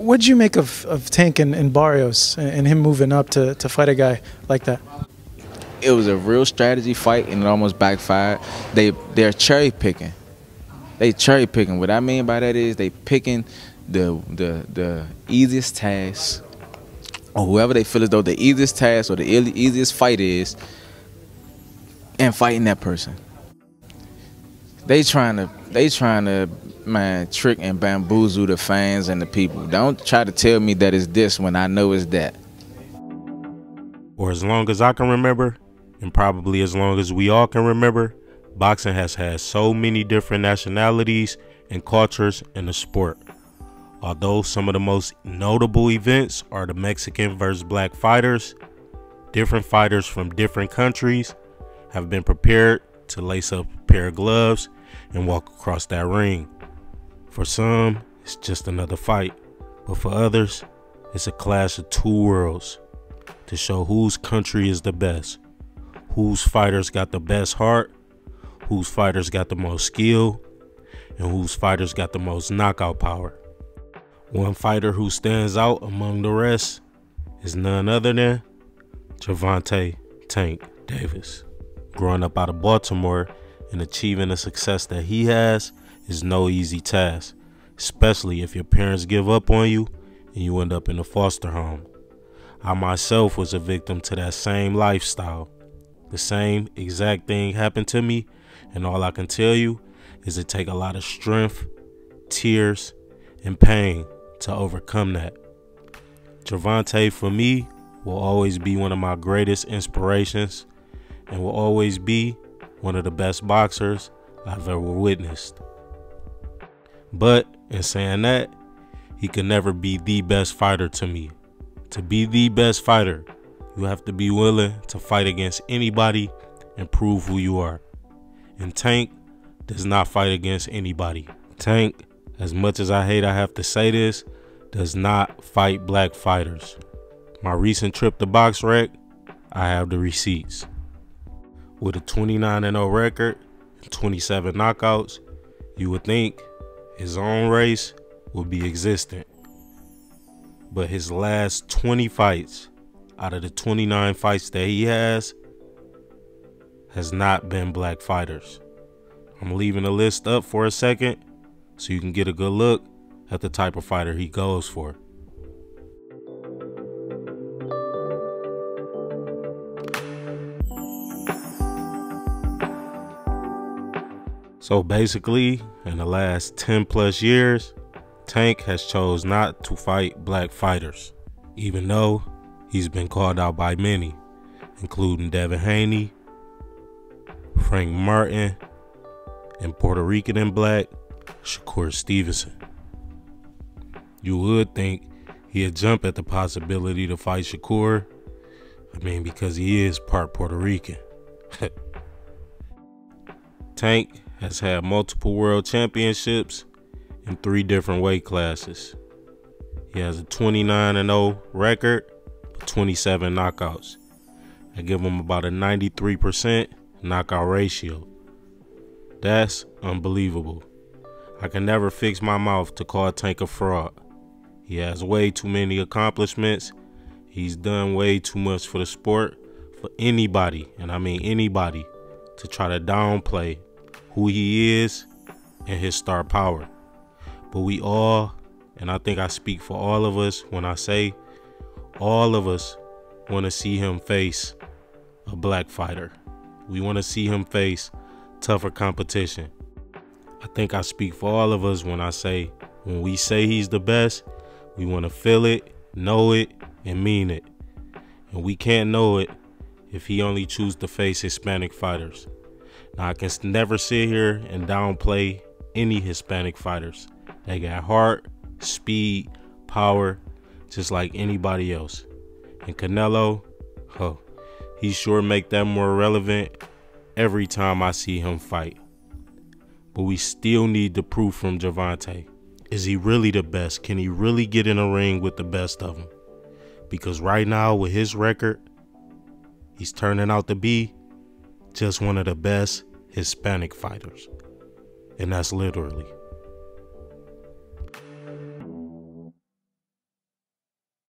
What'd you make of Tank and Barrios and him moving up to fight a guy like that? It was a real strategy fight, and it almost backfired. They're cherry picking. They cherry picking. What I mean by that is they picking the easiest task, or whoever they feel as though the easiest task or the easiest fight is, and fighting that person. They trying to man trick and bamboozle the fans and the people. Don't try to tell me that it's this when I know it's that. For as long as I can remember, and probably as long as we all can remember, boxing has had so many different nationalities and cultures in the sport. Although some of the most notable events are the Mexican versus black fighters, different fighters from different countries have been prepared to lace up a pair of gloves and walk across that ring. For some, it's just another fight, but for others, it's a clash of two worlds to show whose country is the best, whose fighters got the best heart, whose fighters got the most skill, and whose fighters got the most knockout power. One fighter who stands out among the rest is none other than Gervonta "Tank" Davis. Growing up out of Baltimore and achieving the success that he has is no easy task, especially if your parents give up on you and you end up in a foster home. I myself was a victim to that same lifestyle. The same exact thing happened to me, and all I can tell you is it takes a lot of strength, tears, and pain to overcome that. Gervonta, for me, will always be one of my greatest inspirations and will always be one of the best boxers I've ever witnessed. But in saying that, he could never be the best fighter to me. To be the best fighter, you have to be willing to fight against anybody and prove who you are. And Tank does not fight against anybody. Tank, as much as I hate I have to say this, does not fight black fighters. My recent trip to BoxRec, I have the receipts. With a 29-0 record and 27 knockouts, you would think his own race would be existent. But his last 20 fights out of the 29 fights that he has not been black fighters. I'm leaving the list up for a second so you can get a good look at the type of fighter he goes for. So basically, in the last 10 plus years, Tank has chose not to fight black fighters, even though he's been called out by many, including Devin Haney, Frank Martin, and Puerto Rican and black Shakur Stevenson. You would think he'd jump at the possibility to fight Shakur. I mean, because he is part Puerto Rican. Tank has had multiple world championships in 3 different weight classes. He has a 29-0 record with 27 knockouts. I give him about a 93% knockout ratio. That's unbelievable. I can never fix my mouth to call Tank a fraud. He has way too many accomplishments. He's done way too much for the sport for anybody, and I mean anybody, to try to downplay who he is and his star power. But we all, and I think I speak for all of us when I say all of us, want to see him face a black fighter. We want to see him face tougher competition. I think I speak for all of us when I say, when we say he's the best, we want to feel it, know it, and mean it. And we can't know it if he only chooses to face Hispanic fighters. Now, I can never sit here and downplay any Hispanic fighters. They got heart, speed, power, just like anybody else. And Canelo, he sure make that more relevant every time I see him fight. But we still need the proof from Gervonta. Is he really the best? Can he really get in a ring with the best of them? Because right now, with his record, he's turning out to be just one of the best Hispanic fighters. And that's literally.